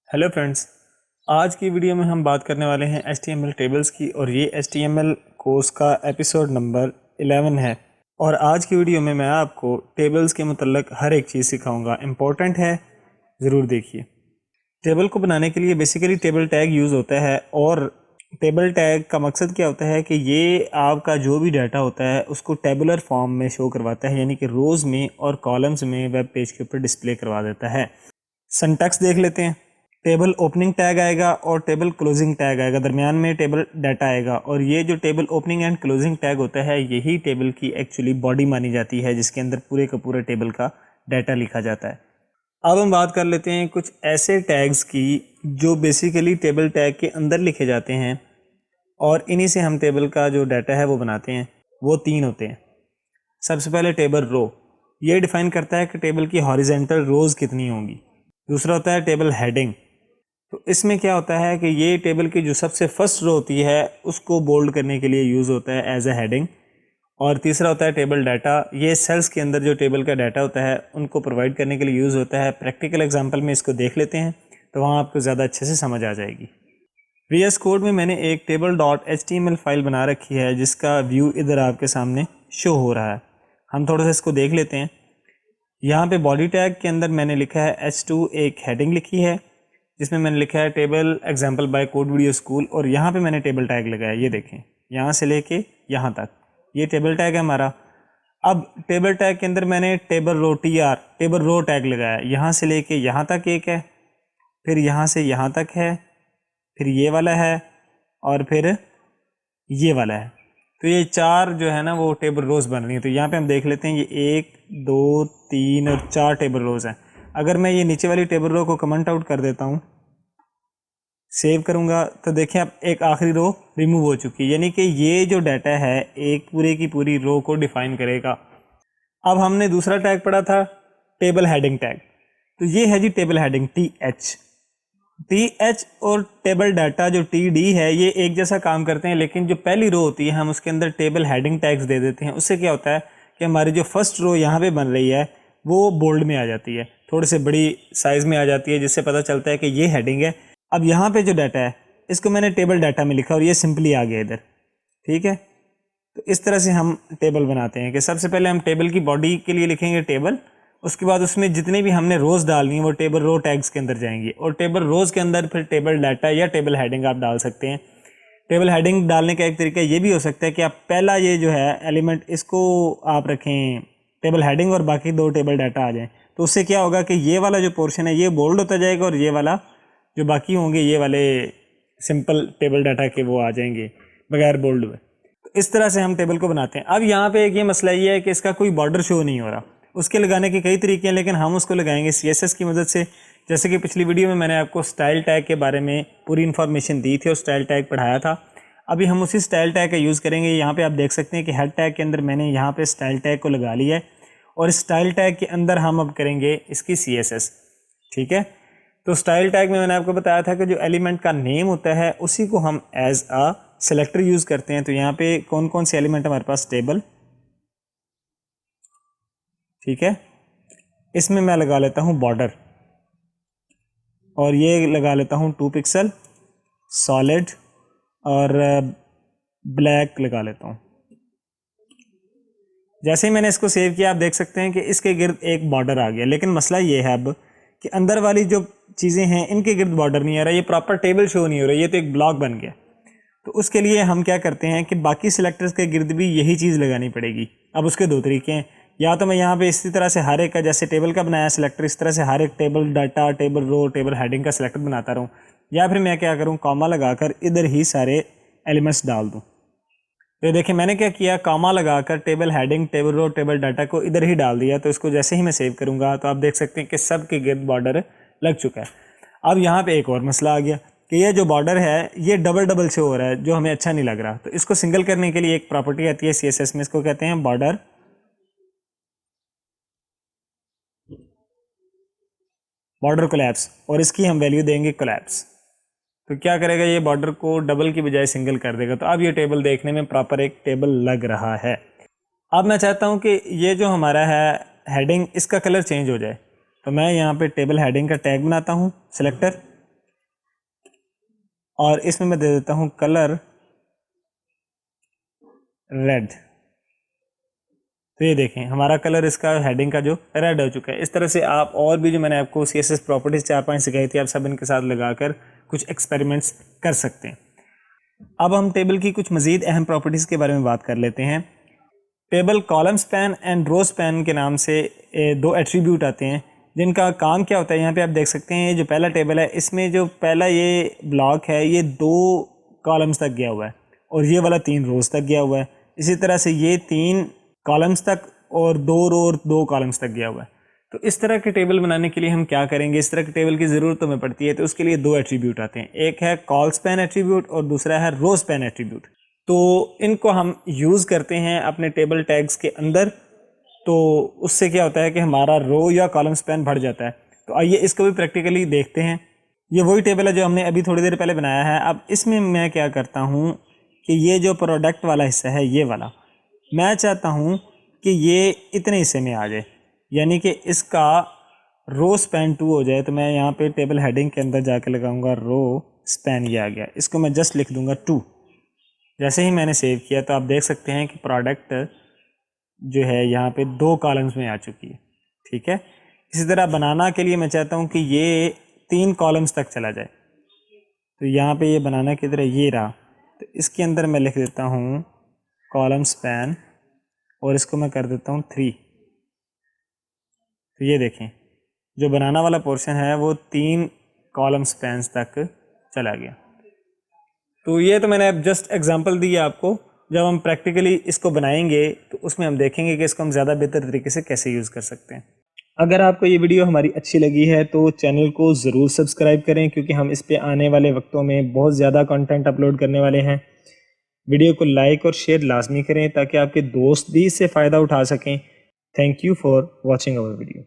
Hello friends, आज की video में हम बात करने वाले हैं HTML टेबल्स की और ये HTML कोर्स का एपिसोड नंबर 11 है। और आज की वीडियो में मैं आपको टेबल्स के मुतल्लिक हर एक चीज़ सिखाऊंगा। इम्पोर्टेंट है, ज़रूर देखिए। टेबल को बनाने के लिए बेसिकली टेबल टैग यूज़ होता है और टेबल टैग का मकसद क्या होता है कि ये आपका जो भी डाटा होता है उसको टेबुलर फॉर्म में शो करवाता है, यानी कि रोज़ में और कॉलम्स में वेब पेज के ऊपर डिस्प्ले करवा देता है। सिंटैक्स देख लेते हैं। टेबल ओपनिंग टैग आएगा और टेबल क्लोजिंग टैग आएगा, दरमियान में टेबल डाटा आएगा। और ये जो table opening and closing tag होता है यही टेबल की एक्चुअली बॉडी मानी जाती है, जिसके अंदर पूरे का पूरा टेबल का डाटा लिखा जाता है। अब हम बात कर लेते हैं कुछ ऐसे टैग्स की जो बेसिकली टेबल टैग के अंदर लिखे जाते हैं और इन्हीं से हम टेबल का जो डाटा है वो बनाते हैं। वो तीन होते हैं। सबसे पहले टेबल रो, ये डिफाइन करता है कि टेबल की हॉरिजेंटल रोज कितनी होंगी। दूसरा होता है टेबल हेडिंग, तो इसमें क्या होता है कि ये टेबल की जो सबसे फर्स्ट रो होती है उसको बोल्ड करने के लिए यूज़ होता है एज अ हेडिंग। और तीसरा होता है टेबल डाटा, ये सेल्स के अंदर जो टेबल का डाटा होता है उनको प्रोवाइड करने के लिए यूज़ होता है। प्रैक्टिकल एग्जांपल में इसको देख लेते हैं तो वहाँ आपको ज़्यादा अच्छे से समझ आ जाएगी। VS कोड में मैंने एक टेबल डॉट HTML फाइल बना रखी है जिसका व्यू इधर आपके सामने शो हो रहा है। हम थोड़ा सा इसको देख लेते हैं। यहाँ पे बॉडी टैग के अंदर मैंने लिखा है H2, एक हेडिंग लिखी है जिसमें मैंने लिखा है table example bye code video school, और यहाँ पे मैंने टेबल टैग लगाया। ये देखें, यहाँ से लेके यहाँ तक ये टेबल टैग है हमारा। अब टेबल टैग के अंदर मैंने table row table row tag लगाया, यहाँ से लेके यहाँ तक एक है, फिर यहाँ से यहाँ तक है, फिर ये वाला है और फिर ये वाला है। तो ये चार जो है ना वो टेबल रोज बन रही है। तो यहाँ पे हम देख लेते हैं, ये 1 2 3 और 4 टेबल रोज हैं। अगर मैं ये नीचे वाली टेबल रो को कमेंट आउट कर देता हूँ, सेव करूँगा, तो देखें अब एक आखिरी रो रिमूव हो चुकी है, यानी कि ये जो डाटा है एक पूरे की पूरी रो को डिफाइन करेगा। अब हमने दूसरा टैग पढ़ा था टेबल हेडिंग टैग, तो ये है जी टेबल हेडिंग TH और टेबल डाटा जो TD है ये एक जैसा काम करते हैं, लेकिन जो पहली रो होती है हम उसके अंदर टेबल हेडिंग टैग्स दे देते हैं। उससे क्या होता है कि हमारी जो फर्स्ट रो यहाँ पे बन रही है वो बोल्ड में आ जाती है, थोड़ी सी बड़ी साइज में आ जाती है, जिससे पता चलता है कि ये हेडिंग है। अब यहाँ पे जो डाटा है इसको मैंने टेबल डाटा में लिखा और ये सिंपली आ गया इधर। ठीक है, तो इस तरह से हम टेबल बनाते हैं कि सबसे पहले हम टेबल की बॉडी के लिए लिखेंगे टेबल, उसके बाद उसमें जितनी भी हमने रोज़ डालनी है वो टेबल रो टैग्स के अंदर जाएंगी, और टेबल रोज़ के अंदर फिर टेबल डाटा या टेबल हेडिंग आप डाल सकते हैं। टेबल हेडिंग डालने का एक तरीका ये भी हो सकता है कि आप पहला ये जो है एलिमेंट इसको आप रखें टेबल हेडिंग और बाकी दो टेबल डाटा आ जाएँ। तो उससे क्या होगा कि ये वाला जो पोर्शन है ये बोल्ड होता जाएगा और ये वाला जो बाकी होंगे ये वाले सिंपल टेबल डाटा के वो आ जाएंगे बगैर बोल्ड हुए। तो इस तरह से हम टेबल को बनाते हैं। अब यहाँ पे एक ये मसला ये है कि इसका कोई बॉर्डर शो नहीं हो रहा। उसके लगाने के कई तरीके हैं, लेकिन हम उसको लगाएंगे CSS की मदद से। जैसे कि पिछली वीडियो में मैंने आपको स्टाइल टैग के बारे में पूरी इन्फॉर्मेशन दी थी और स्टाइल टैग पढ़ाया था। अभी हम उसी स्टाइल टैग का यूज़ करेंगे। यहाँ पे आप देख सकते हैं कि हेड टैग के अंदर मैंने यहाँ पे स्टाइल टैग को लगा लिया है और स्टाइल टैग के अंदर हम अब करेंगे इसकी CSS। ठीक है, तो स्टाइल टैग में मैंने आपको बताया था कि जो एलिमेंट का नेम होता है उसी को हम एज अ सेलेक्टर यूज़ करते हैं। तो यहाँ पे कौन कौन से एलिमेंट हमारे पास, टेबल, ठीक है, इसमें मैं लगा लेता हूँ बॉर्डर और ये लगा लेता हूँ 2 पिक्सल सॉलिड और ब्लैक लगा लेता हूँ। जैसे ही मैंने इसको सेव किया आप देख सकते हैं कि इसके गिर्द एक बॉर्डर आ गया, लेकिन मसला ये है अब कि अंदर वाली जो चीज़ें हैं इनके गिर्द बॉर्डर नहीं आ रहा, ये प्रॉपर टेबल शो नहीं हो रहा, ये तो एक ब्लॉक बन गया। तो उसके लिए हम क्या करते हैं कि बाकी सिलेक्टर्स के गिर्द भी यही चीज़ लगानी पड़ेगी। अब उसके दो तरीके हैं, या तो मैं यहाँ पे इसी तरह से हर एक का, जैसे टेबल का बनाया सिलेक्टर, इस तरह से हर एक table data, table row, table heading का सिलेक्टर बनाता रहूँ, या फिर मैं क्या करूँ, कॉमा लगाकर इधर ही सारे एलिमेंट्स डाल दूँ। तो देखिए मैंने क्या किया, कॉमा लगाकर table heading, table row, table data को इधर ही डाल दिया। तो इसको जैसे ही मैं सेव करूँगा तो आप देख सकते हैं कि सब के गिर्द बॉर्डर लग चुका है। अब यहाँ पे एक और मसला आ गया कि ये जो बॉर्डर है ये डबल डबल से हो रहा है, जो हमें अच्छा नहीं लग रहा। तो इसको सिंगल करने के लिए एक प्रॉपर्टी आती है CSS में, इसको कहते हैं बॉर्डर कोलैप्स, और इसकी हम वैल्यू देंगे कोलैप्स। तो क्या करेगा, ये बॉर्डर को डबल की बजाय सिंगल कर देगा। तो अब ये टेबल देखने में प्रॉपर एक टेबल लग रहा है। अब मैं चाहता हूँ कि ये जो हमारा है हेडिंग, इसका कलर चेंज हो जाए। तो मैं यहाँ पे टेबल हेडिंग का टैग बनाता हूँ सिलेक्टर, और इसमें मैं दे देता हूँ कलर रेड। तो ये देखें हमारा कलर इसका हेडिंग का जो रेड हो चुका है। इस तरह से आप और भी जो मैंने आपको CSS प्रॉपर्टीज 4-5 सिखाई थी, आप सब इनके साथ लगाकर कुछ एक्सपेरिमेंट्स कर सकते हैं। अब हम टेबल की कुछ मज़ीद अहम प्रॉपर्टीज़ के बारे में बात कर लेते हैं। Table column span and row span के नाम से दो एट्रीब्यूट आते हैं जिनका काम क्या होता है। यहाँ पे आप देख सकते हैं जो पहला टेबल है, इसमें जो पहला ये ब्लॉक है ये 2 कॉलम्स तक गया हुआ है और ये वाला 3 रोज़ तक गया हुआ है। इसी तरह से ये 3 कॉलम्स तक और 2 रो और 2 कॉलम्स तक गया हुआ है। तो इस तरह के टेबल बनाने के लिए हम क्या करेंगे, इस तरह के टेबल की ज़रूरत हमें पड़ती है। तो उसके लिए 2 एट्रीब्यूट आते हैं, एक है कॉल स्पैन एट्रीब्यूट और दूसरा है रो स्पैन एट्रीब्यूट। तो इनको हम यूज़ करते हैं अपने टेबल टैग्स के अंदर। तो उससे क्या होता है कि हमारा रो या कॉलम स्पैन बढ़ जाता है। तो आइए इसको भी प्रैक्टिकली देखते हैं। ये वही टेबल है जो हमने अभी थोड़ी देर पहले बनाया है। अब इसमें मैं क्या करता हूँ कि ये जो प्रोडक्ट वाला हिस्सा है ये वाला मैं चाहता हूँ कि ये इतने हिस्से में आ जाए, यानी कि इसका रो स्पैन 2 हो जाए। तो मैं यहाँ पे टेबल हेडिंग के अंदर जाके लगाऊंगा रो स्पैन, ये आ गया। इसको मैं जस्ट लिख दूंगा 2। जैसे ही मैंने सेव किया तो आप देख सकते हैं कि प्रोडक्ट जो है यहाँ पे 2 कॉलम्स में आ चुकी है। ठीक है, इसी तरह बनाना के लिए मैं चाहता हूँ कि ये 3 कॉलम्स तक चला जाए। तो यहाँ पे ये बनाना की तरह ये रहा। तो इसके अंदर मैं लिख देता हूँ कॉलम स्पैन और इसको मैं कर देता हूँ 3। तो ये देखें जो बनाना वाला पोर्शन है वो 3 कॉलम स्पैन्स तक चला गया। तो ये तो मैंने अब जस्ट एग्जांपल दी है आपको। जब हम प्रैक्टिकली इसको बनाएंगे तो उसमें हम देखेंगे कि इसको हम ज़्यादा बेहतर तरीके से कैसे यूज़ कर सकते हैं। अगर आपको ये वीडियो हमारी अच्छी लगी है तो चैनल को ज़रूर सब्सक्राइब करें, क्योंकि हम इस पे आने वाले वक्तों में बहुत ज़्यादा कंटेंट अपलोड करने वाले हैं। वीडियो को लाइक और शेयर लाजमी करें ताकि आपके दोस्त भी इससे फ़ायदा उठा सकें। Thank you for watching our video.